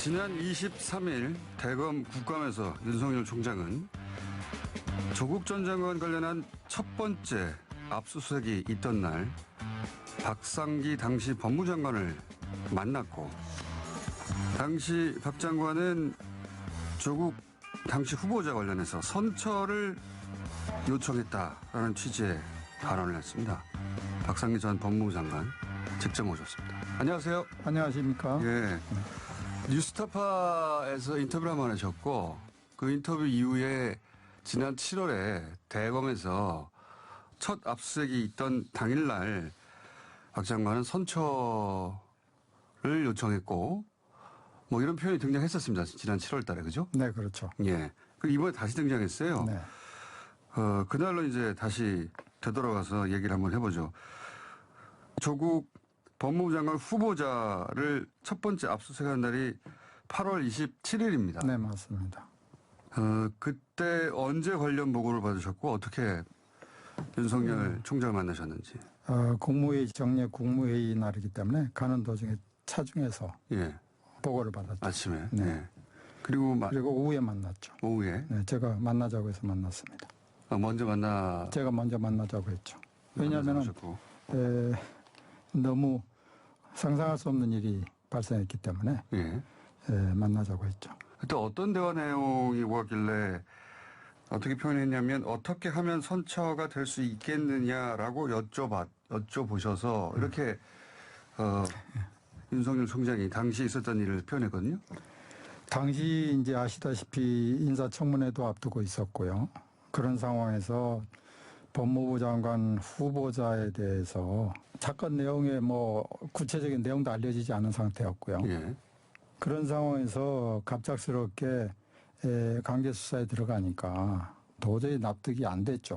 지난 23일 대검 국감에서 윤석열 총장은 조국 전 장관 관련한 첫 번째 압수수색이 있던 날 박상기 당시 법무장관을 만났고, 당시 박 장관은 조국 당시 후보자 관련해서 선처를 요청했다라는 취지의 발언을 했습니다. 박상기 전 법무부 장관 직접 모셨습니다. 안녕하세요. 안녕하십니까. 예. 뉴스타파에서 인터뷰를 한번 하셨고, 그 인터뷰 이후에 지난 7월에 대검에서 첫 압수수색이 있던 당일날 박 장관은 선처를 요청했고, 뭐 이런 표현이 등장했었습니다. 지난 7월 달에. 그죠? 네, 그렇죠. 예. 그리고 이번에 다시 등장했어요. 네. 그날로 이제 다시 되돌아가서 얘기를 한번 해보죠. 조국 법무부 장관 후보자를 첫 번째 압수수색한 날이 8월 27일입니다. 네, 맞습니다. 그때 언제 관련 보고를 받으셨고 어떻게 윤석열 총장을 만나셨는지. 국무회의, 정례 국무회의 날이기 때문에 가는 도중에 차중에서 예. 보고를 받았죠. 아침에. 네. 예. 그리고 오후에 만났죠. 오후에. 네, 제가 만나자고 해서 만났습니다. 제가 먼저 만나자고 했죠. 왜냐하면 너무 상상할 수 없는 일이 발생했기 때문에 예. 만나자고 했죠. 그때 어떤 대화 내용이 오갔길래 어떻게 표현했냐면, 어떻게 하면 선처가 될 수 있겠느냐라고 여쭤보셔서 이렇게 윤석열 총장이 당시 있었던 일을 표현했거든요. 당시 이제 아시다시피 인사청문회도 앞두고 있었고요. 그런 상황에서 법무부 장관 후보자에 대해서 사건 내용의 뭐 구체적인 내용도 알려지지 않은 상태였고요. 예. 그런 상황에서 갑작스럽게 강제 수사에 들어가니까 도저히 납득이 안 됐죠.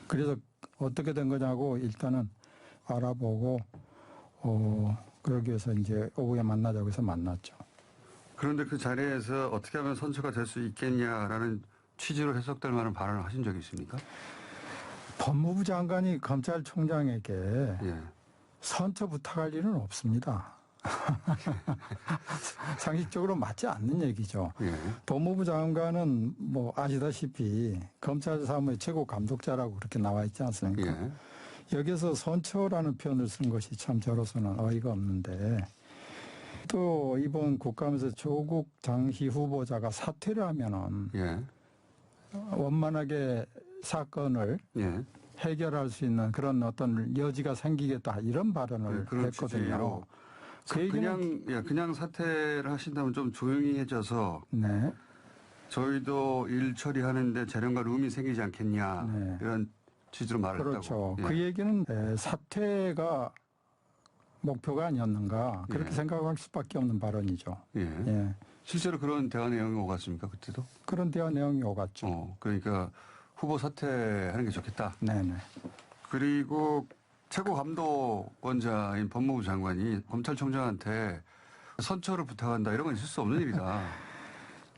그래서 어떻게 된 거냐고 일단은 알아보고 그러기 위해서 이제 오후에 만나자고 해서 만났죠. 그런데 그 자리에서 어떻게 하면 선처가 될 수 있겠냐라는 취지로 해석될 만한 발언을 하신 적이 있습니까? 법무부 장관이 검찰총장에게 예. 선처 부탁할 일은 없습니다. 상식적으로 맞지 않는 얘기죠. 예. 법무부 장관은 뭐 아시다시피 검찰 사무의 최고 감독자라고 그렇게 나와 있지 않습니까? 예. 여기서 선처라는 표현을 쓴 것이 참 저로서는 어이가 없는데, 또 이번 국감에서 조국 당시 후보자가 사퇴를 하면은 예. 원만하게 사건을 예. 해결할 수 있는 그런 어떤 여지가 생기겠다, 이런 발언을 했거든요. 그 얘기는 그냥 사퇴를 하신다면 좀 조용히 해져서 네. 저희도 일 처리하는데 재량과 룸이 생기지 않겠냐, 네. 이런 취지로 말을 그렇죠. 했다고. 예. 그 얘기는 사퇴가 목표가 아니었는가, 그렇게 생각할 수밖에 없는 발언이죠. 예. 예. 실제로 그런 대화 내용이 오갔습니까, 그때도? 그런 대화 내용이 오갔죠. 그러니까 후보 사퇴하는 게 좋겠다. 네네. 그리고 최고 감독원자인 법무부 장관이 검찰총장한테 선처를 부탁한다, 이런 건 있을 수 없는 일이다.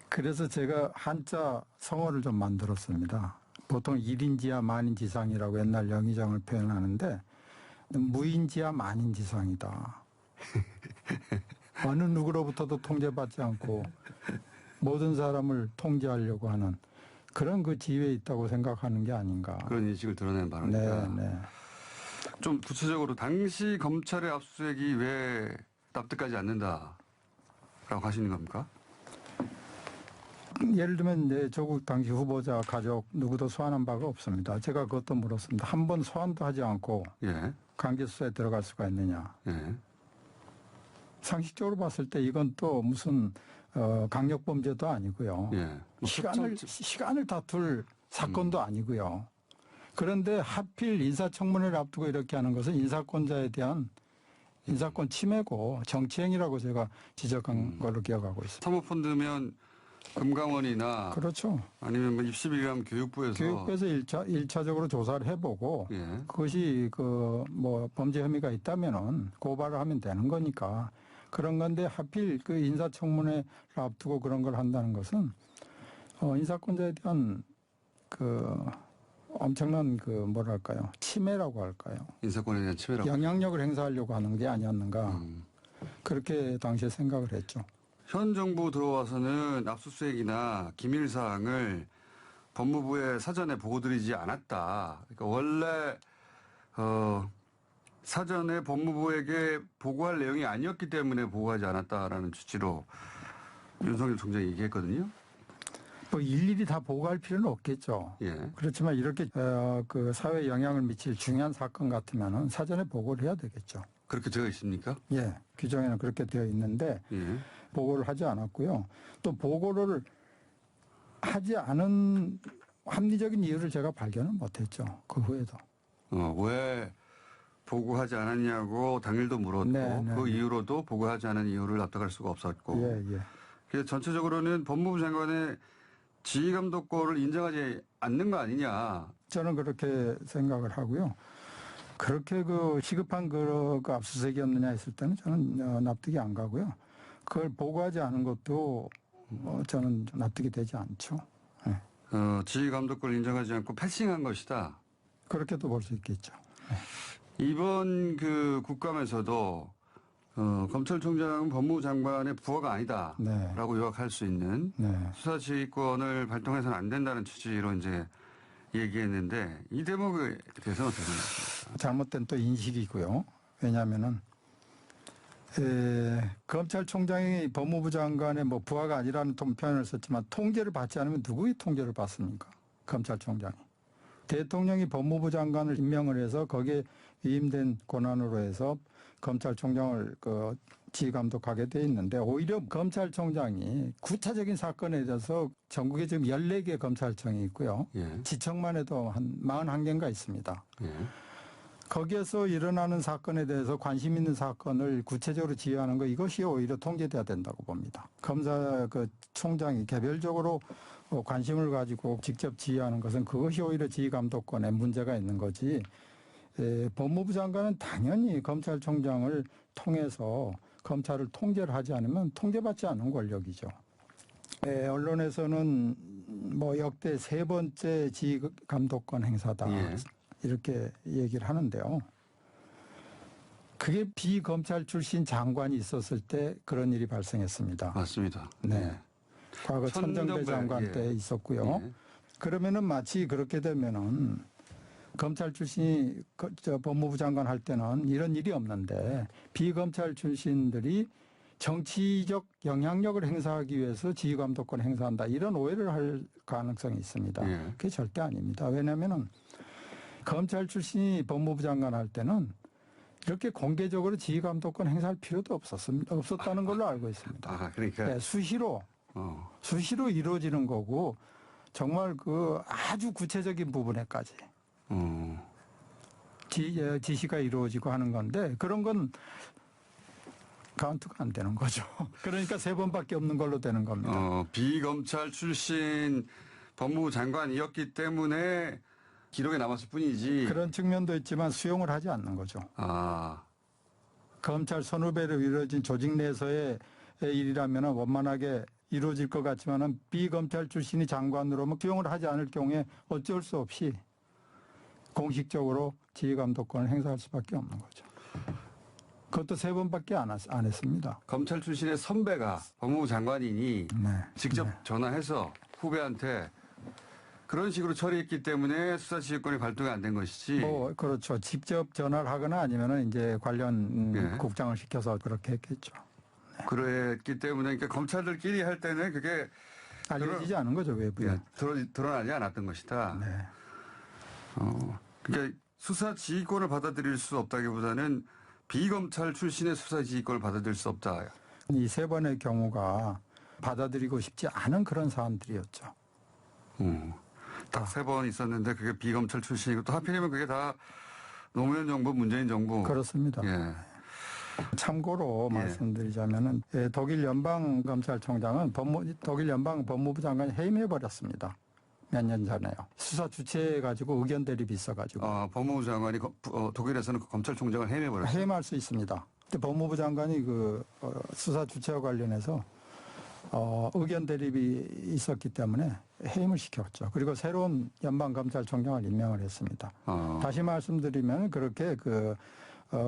그래서 제가 한자 성어를 좀 만들었습니다. 보통 일인지하 만인지상이라고 옛날 영의정을 표현하는데, 무인지하 만인지상이다. 어느 누구로부터도 통제받지 않고 모든 사람을 통제하려고 하는 그런 그 지위에 있다고 생각하는 게 아닌가. 그런 인식을 드러낸 발언이다. 네, 네. 좀 구체적으로 당시 검찰의 압수수색이 왜 납득하지 않는다라고 하시는 겁니까? 예를 들면 조국 당시 후보자 가족 누구도 소환한 바가 없습니다. 제가 그것도 물었습니다. 한 번 소환도 하지 않고 예. 강제 수사에 들어갈 수가 있느냐. 예. 상식적으로 봤을 때 이건 또 무슨 강력범죄도 아니고요. 예. 시간을 다툴 사건도 아니고요. 그런데 하필 인사청문회를 앞두고 이렇게 하는 것은 인사권자에 대한 인사권 침해고 정치행위라고 제가 지적한 걸로 기억하고 있습니다. 사모펀드면 금강원이나 그렇죠. 아니면 뭐 입시비리하면 교육부에서 1차적으로 조사를 해보고 예. 그것이 뭐 범죄 혐의가 있다면은 고발을 하면 되는 거니까 그런 건데 하필 그 인사청문회를 앞두고 그런 걸 한다는 것은 인사권자에 대한 엄청난 뭐랄까요, 침해라고 할까요? 인사권에 대한 침해라고. 영향력을 행사하려고 하는 게 아니었는가. 그렇게 당시에 생각을 했죠. 현 정부 들어와서는 압수수색이나 기밀 사항을 법무부에 사전에 보고드리지 않았다. 그러니까 원래 사전에 법무부에게 보고할 내용이 아니었기 때문에 보고하지 않았다라는 취지로 윤석열 총장이 얘기했거든요. 뭐 일일이 다 보고할 필요는 없겠죠. 예. 그렇지만 이렇게 그 사회에 영향을 미칠 중요한 사건 같으면은 사전에 보고를 해야 되겠죠. 그렇게 되어 있습니까? 예, 규정에는 그렇게 되어 있는데 예. 보고를 하지 않았고요. 또 보고를 하지 않은 합리적인 이유를 제가 발견을 못했죠. 그 후에도. 왜 보고하지 않았냐고 당일도 물었고 네, 네, 그 네. 이유로도 보고하지 않은 이유를 납득할 수가 없었고 예, 예. 그래서 전체적으로는 법무부 장관의 지휘감독권을 인정하지 않는 거 아니냐. 저는 그렇게 생각을 하고요. 그렇게 그 시급한 그 압수수색이었느냐 했을 때는 저는 납득이 안 가고요. 그걸 보고하지 않은 것도 저는 납득이 되지 않죠. 예. 지휘감독권을 인정하지 않고 패싱한 것이다. 그렇게도 볼 수 있겠죠. 이번 그 국감에서도 검찰총장은 법무부 장관의 부하가 아니다라고 네. 요약할 수 있는 네. 수사지휘권을 발동해서는 안 된다는 취지로 이제 얘기했는데 이 대목에 대해서는 어떻게 생각하십니까? 잘못된 또 인식이고요. 왜냐하면은 검찰총장이 법무부 장관의 뭐 부하가 아니라는 표현을 썼지만 통제를 받지 않으면 누구의 통제를 받습니까? 검찰총장이. 대통령이 법무부 장관을 임명을 해서 거기에 위임된 권한으로 해서 검찰총장을 지휘감독하게 돼 있는데 오히려 검찰총장이 구체적인 사건에 대해서 전국에 지금 14개 검찰청이 있고요. 예. 지청만 해도 한 41개인가 있습니다. 예. 거기에서 일어나는 사건에 대해서 관심 있는 사건을 구체적으로 지휘하는 것 이것이 오히려 통제돼야 된다고 봅니다. 검사 총장이 개별적으로 관심을 가지고 직접 지휘하는 것은 그것이 오히려 지휘감독권에 문제가 있는 거지. 법무부 장관은 당연히 검찰총장을 통해서 검찰을 통제를 하지 않으면 통제받지 않은 권력이죠. 언론에서는 뭐 역대 3번째 지휘감독권 행사다. 예. 이렇게 얘기를 하는데요. 그게 비검찰 출신 장관이 있었을 때 그런 일이 발생했습니다. 맞습니다. 네. 과거 천정배 장관 예. 때 있었고요. 예. 그러면은 마치 그렇게 되면은 검찰 출신이 법무부 장관 할 때는 이런 일이 없는데 비검찰 출신들이 정치적 영향력을 행사하기 위해서 지휘감독권 행사한다. 이런 오해를 할 가능성이 있습니다. 예. 그게 절대 아닙니다. 왜냐하면은 검찰 출신이 법무부 장관 할 때는 이렇게 공개적으로 지휘감독권 행사할 필요도 없었다는 걸로 알고 있습니다. 아, 그러니까. 네, 수시로 이루어지는 거고 정말 그 아주 구체적인 부분에까지 지시가 이루어지고 하는 건데 그런 건 카운트가 안 되는 거죠. 그러니까 3번밖에 없는 걸로 되는 겁니다. 비검찰 출신 법무부 장관이었기 때문에 기록에 남았을 뿐이지. 그런 측면도 있지만 수용을 하지 않는 거죠. 아, 검찰 선후배로 이루어진 조직 내에서의 일이라면 원만하게 이루어질 것 같지만은 비검찰 출신이 장관으로는 수용을 하지 않을 경우에 어쩔 수 없이 공식적으로 지휘감독권을 행사할 수밖에 없는 거죠. 그것도 3번밖에 안 했습니다. 검찰 출신의 선배가 법무부 장관이니 네. 직접 전화해서 후배한테 그런 식으로 처리했기 때문에 수사지휘권이 발동이 안 된 것이지. 뭐 그렇죠. 직접 전화를 하거나 아니면은 이제 관련 예. 국장을 시켜서 그렇게 했겠죠. 그랬기 때문에 그러니까 검찰들끼리 할 때는 그게 알려지지 않은 거죠 외부에. 예, 드러나지 않았던 것이다. 네. 그러니까 수사지휘권을 받아들일 수 없다기보다는 비검찰 출신의 수사지휘권을 받아들일 수 없다. 이 3번의 경우가 받아들이고 싶지 않은 그런 사안들이었죠. 딱 3번 있었는데 그게 비검찰 출신이고 또 하필이면 그게 다 노무현 정부, 문재인 정부. 그렇습니다. 예. 참고로 말씀드리자면은 독일 연방검찰총장은 독일 연방 법무부 장관이 해임해 버렸습니다. 몇 년 전에요. 수사 주체해 가지고 의견 대립이 있어 가지고. 법무부 장관이 독일에서는 그 검찰총장을 해임해 버렸어요. 해임할 수 있습니다. 근데 법무부 장관이 그 수사 주체와 관련해서 의견 대립이 있었기 때문에 해임을 시켰죠. 그리고 새로운 연방검찰총장을 임명을 했습니다. 다시 말씀드리면 그렇게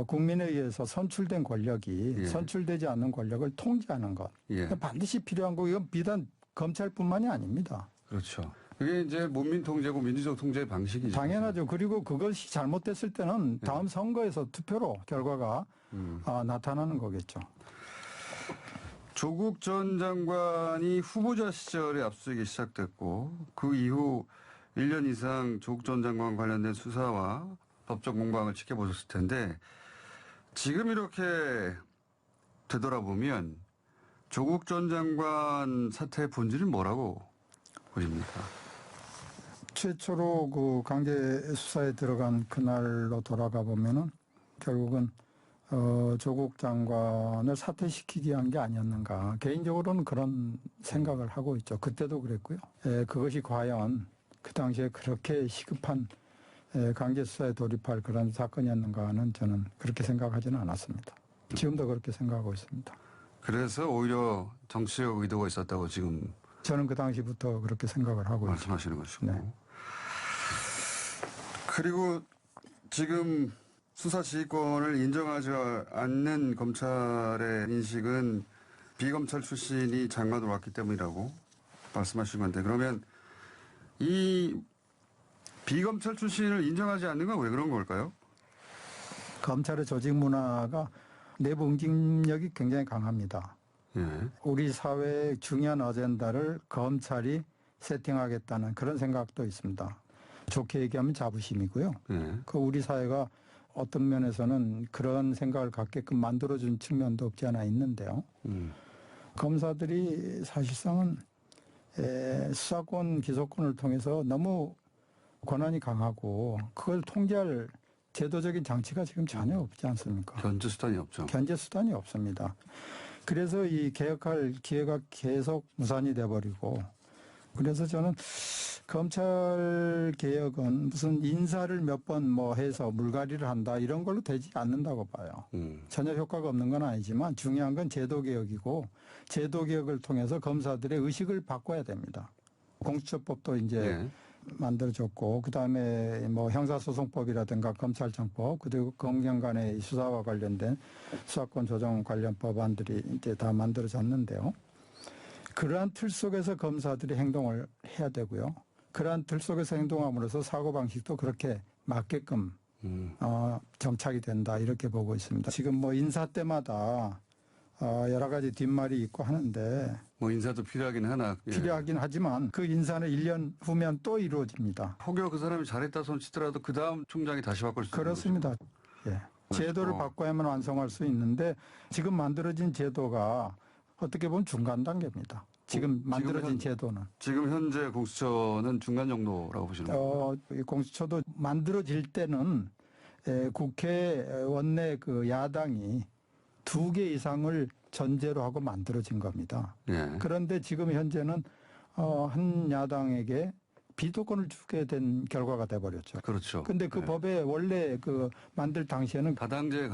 국민에 의해서 선출된 권력이 예. 선출되지 않는 권력을 통제하는 것. 예. 반드시 필요한 거. 이건 비단 검찰뿐만이 아닙니다. 그렇죠. 그게 이제 문민 통제고 민주적 통제의 방식이죠. 당연하죠. 그리고 그것이 잘못됐을 때는 다음 선거에서 투표로 결과가 나타나는 거겠죠. 조국 전 장관이 후보자 시절에 압수수색이 시작됐고 그 이후 1년 이상 조국 전 장관 관련된 수사와 법적 공방을 지켜보셨을 텐데 지금 이렇게 되돌아보면 조국 전 장관 사태의 본질은 뭐라고 보십니까? 최초로 그 강제 수사에 들어간 그날로 돌아가 보면은 결국은 조국 장관을 사퇴시키기 위한 게 아니었는가. 개인적으로는 그런 생각을 하고 있죠. 그때도 그랬고요. 그것이 과연 그 당시에 그렇게 시급한 강제 수사에 돌입할 그런 사건이었는가는 저는 그렇게 생각하지는 않았습니다. 지금도 그렇게 생각하고 있습니다. 그래서 오히려 정치적 의도가 있었다고 지금 저는 그 당시부터 그렇게 생각을 하고 있습니다. 말씀하시는 것이고. 네. 그리고 지금 수사 지휘권을 인정하지 않는 검찰의 인식은 비검찰 출신이 장관으로 왔기 때문이라고 말씀하신 건데 그러면 이 비검찰 출신을 인정하지 않는 건 왜 그런 걸까요? 검찰의 조직 문화가 내부 응징력이 굉장히 강합니다. 예. 우리 사회의 중요한 어젠다를 검찰이 세팅하겠다는 그런 생각도 있습니다. 좋게 얘기하면 자부심이고요. 예. 그 우리 사회가 어떤 면에서는 그런 생각을 갖게끔 만들어준 측면도 없지 않아 있는데요. 검사들이 사실상은 수사권, 기소권을 통해서 너무 권한이 강하고 그걸 통제할 제도적인 장치가 지금 전혀 없지 않습니까? 견제 수단이 없죠. 견제 수단이 없습니다. 그래서 이 개혁할 기회가 계속 무산이 돼버리고 그래서 저는 검찰 개혁은 무슨 인사를 몇 번 뭐 해서 물갈이를 한다 이런 걸로 되지 않는다고 봐요. 전혀 효과가 없는 건 아니지만 중요한 건 제도 개혁이고 제도 개혁을 통해서 검사들의 의식을 바꿔야 됩니다. 공수처법도 이제 예. 만들어졌고 그다음에 뭐 형사소송법이라든가 검찰청법 그리고 검경 간의 수사와 관련된 수사권 조정 관련 법안들이 이제 다 만들어졌는데요. 그러한 틀 속에서 검사들이 행동을 해야 되고요. 그러한 틀 속에서 행동함으로써 사고방식도 그렇게 맞게끔 정착이 된다 이렇게 보고 있습니다. 지금 뭐 인사 때마다 여러 가지 뒷말이 있고 하는데 뭐 인사도 필요하긴 하나. 예. 필요하긴 하지만 그 인사는 1년 후면 또 이루어집니다. 혹여 그 사람이 잘했다 손 치더라도 그 다음 총장이 다시 바꿀 수 있는 그렇습니다. 예. 제도를 바꿔야만 완성할 수 있는데 지금 만들어진 제도가 어떻게 보면 중간 단계입니다. 지금 만들어진 제도는. 지금 현재 공수처는 중간 정도라고 보시는 거예요? 이 공수처도 만들어질 때는 국회 원내 그 야당이 2개 이상을 전제로 하고 만들어진 겁니다. 예. 그런데 지금 현재는 한 야당에게 비토권을 주게 된 결과가 돼버렸죠. 그렇죠. 근데 그 예. 법에 원래 그 만들 당시에는 다당제에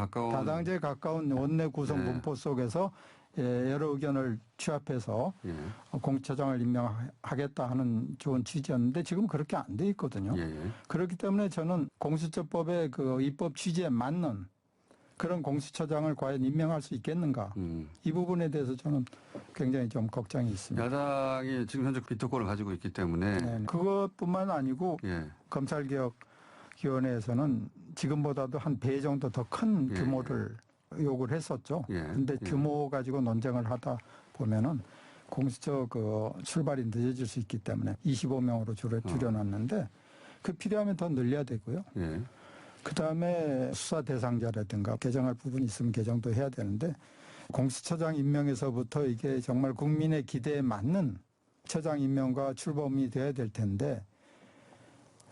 가까운 원내 구성 네. 문법 속에서 여러 의견을 취합해서 예. 공수처장을 임명하겠다 하는 좋은 취지였는데 지금 그렇게 안 돼 있거든요. 예. 그렇기 때문에 저는 공수처법의 그 입법 취지에 맞는 그런 공수처장을 과연 임명할 수 있겠는가? 이 부분에 대해서 저는 굉장히 좀 걱정이 있습니다. 야당이 지금 현재 비토권을 가지고 있기 때문에 네, 그것뿐만 아니고 예. 검찰개혁위원회에서는 지금보다도 한 배 정도 더 큰 예. 규모를 요구를 했었죠. 예. 근데 예. 규모 가지고 논쟁을 하다 보면은 공수처 그 출발이 늦어질 수 있기 때문에 25명으로 줄여놨는데 그 필요하면 더 늘려야 되고요. 예. 그다음에 수사 대상자라든가 개정할 부분이 있으면 개정도 해야 되는데 공수처장 임명에서부터 이게 정말 국민의 기대에 맞는 처장 임명과 출범이 돼야 될 텐데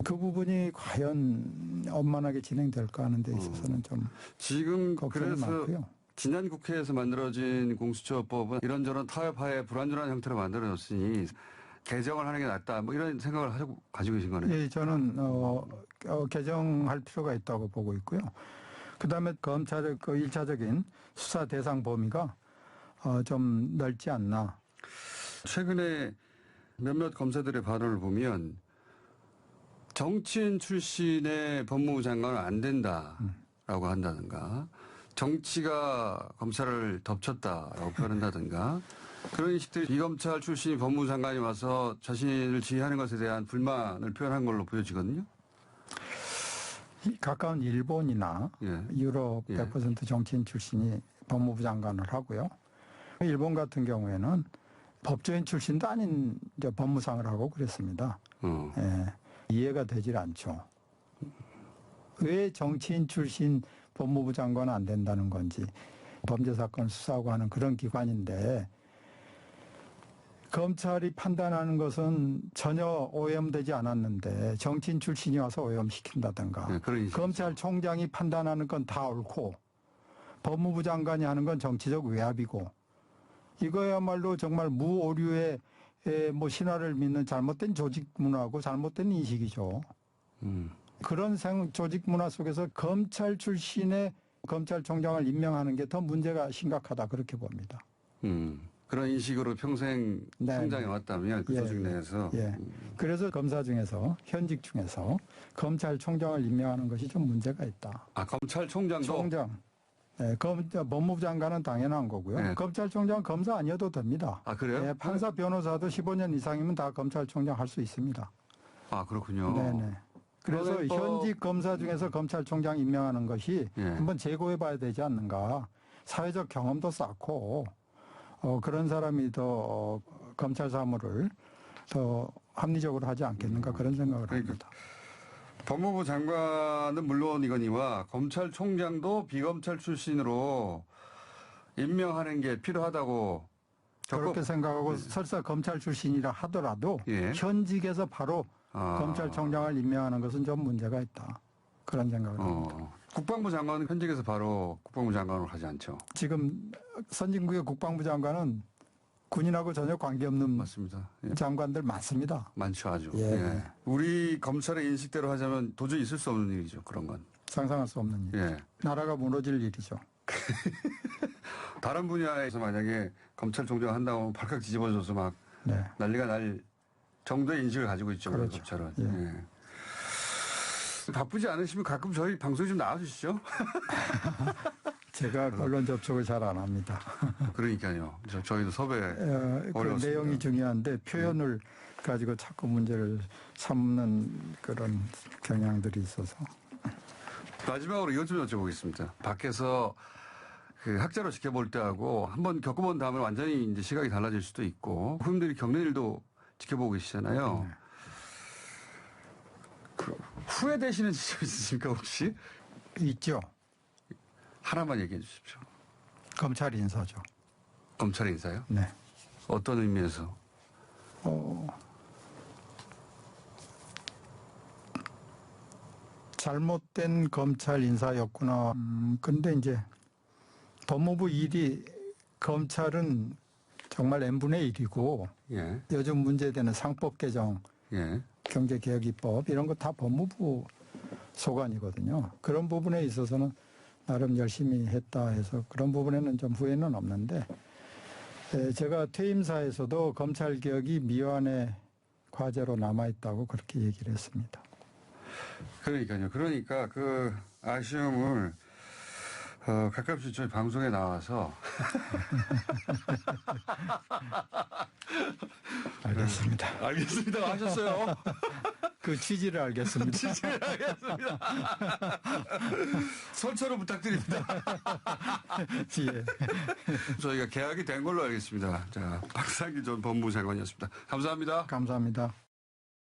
그 부분이 과연 원만하게 진행될까 하는 데 있어서는 좀 지금 걱정이 그래서 많고요. 지난 국회에서 만들어진 공수처법은 이런저런 타협하에 불완전한 형태로 만들어졌으니 개정을 하는 게 낫다. 뭐 이런 생각을 가지고 계신 거네요. 예, 저는 개정할 필요가 있다고 보고 있고요. 그다음에 검찰의 그 1차적인 수사 대상 범위가 좀 넓지 않나. 최근에 몇몇 검사들의 발언을 보면 정치인 출신의 법무부 장관은 안 된다. 한다든가 정치가 검찰을 덮쳤다라고 표현한다든가 그런 인식들이 비검찰 출신이 법무부 장관이 와서 자신을 지휘하는 것에 대한 불만을 표현한 걸로 보여지거든요. 가까운 일본이나 예. 유럽 예. 100% 정치인 출신이 법무부 장관을 하고요. 일본 같은 경우에는 법조인 출신도 아닌 이제 법무상을 하고 그랬습니다. 예. 이해가 되질 않죠. 왜 정치인 출신 법무부 장관은 안 된다는 건지. 범죄 사건을 수사하고 하는 그런 기관인데 검찰이 판단하는 것은 전혀 오염되지 않았는데 정치인 출신이 와서 오염시킨다든가 네, 그런 인식이죠. 검찰총장이 판단하는 건 다 옳고 법무부 장관이 하는 건 정치적 외압이고 이거야말로 정말 무오류의 뭐 신화를 믿는 잘못된 조직 문화고 잘못된 인식이죠. 그런 조직 문화 속에서 검찰 출신의 검찰총장을 임명하는 게 더 문제가 심각하다 그렇게 봅니다. 그런 인식으로 평생 네. 성장해 왔다면 그 예, 조직 내에서 예. 그래서 검사 중에서 현직 중에서 검찰총장을 임명하는 것이 좀 문제가 있다. 아 검찰총장도 총장, 예, 법무부 장관은 당연한 거고요. 네. 검찰총장 검사 아니어도 됩니다. 아 그래요? 예, 판사 변호사도 15년 이상이면 다 검찰총장 할 수 있습니다. 아 그렇군요. 네네. 그래서 그러면 또- 현직 검사 중에서 검찰총장 임명하는 것이 예. 한번 재고해봐야 되지 않는가. 사회적 경험도 쌓고 그런 사람이 더 검찰 사무를 더 합리적으로 하지 않겠는가 그런 생각을 그러니까 합니다. 법무부 장관은 물론이거니와 검찰총장도 비검찰 출신으로 임명하는 게 필요하다고 그렇게 생각하고 설사 검찰 출신이라 하더라도 예. 현직에서 바로 아. 검찰총장을 임명하는 것은 좀 문제가 있다. 그런 생각을 합니다. 국방부 장관은 현직에서 바로 국방부 장관으로 하지 않죠. 지금 선진국의 국방부 장관은 군인하고 전혀 관계없는 맞습니다. 예. 장관들 많습니다. 많죠 아주. 예. 예. 우리 검찰의 인식대로 하자면 도저히 있을 수 없는 일이죠. 그런 건. 상상할 수 없는 일. 예. 나라가 무너질 일이죠. 다른 분야에서 만약에 검찰총장 한다고 하면 발칵 뒤집어져서 막 네. 난리가 날 정도의 인식을 가지고 있죠. 우리 그렇죠. 검찰은. 예. 예. 바쁘지 않으시면 가끔 저희 방송에 좀 나와주시죠. 제가 언론 접촉을 잘 안 합니다. 그러니까요. 저희도 섭외 그 어려웠습니다. 내용이 중요한데 표현을 가지고 자꾸 문제를 삼는 그런 경향들이 있어서. 마지막으로 이것 좀 여쭤보겠습니다. 밖에서 그 학자로 지켜볼 때하고 한번 겪어본 다음에 완전히 이제 시각이 달라질 수도 있고 후임들이 겪는 일도 지켜보고 계시잖아요. 네. 그 후회되시는 지점 있으십니까 혹시? 있죠. 하나만 얘기해 주십시오. 검찰 인사죠. 검찰 인사요? 네. 어떤 의미에서? 잘못된 검찰 인사였구나. 근데 이제 법무부 일이 검찰은 정말 n분의 1이고 예. 요즘 문제되는 상법 개정, 예. 경제개혁 입법 이런 거 다 법무부 소관이거든요. 그런 부분에 있어서는 나름 열심히 했다 해서 그런 부분에는 좀 후회는 없는데 제가 퇴임사에서도 검찰개혁이 미완의 과제로 남아있다고 그렇게 얘기를 했습니다. 그러니까요. 그러니까 그 아쉬움을 가끔씩 저희 방송에 나와서 알겠습니다. 알겠습니다. 하셨어요. 그 취지를 알겠습니다. 알겠습니다. 설처로 부탁드립니다. 예. 저희가 계약이 된 걸로 알겠습니다. 자, 박상기 전 법무부 장관이었습니다. 감사합니다. 감사합니다.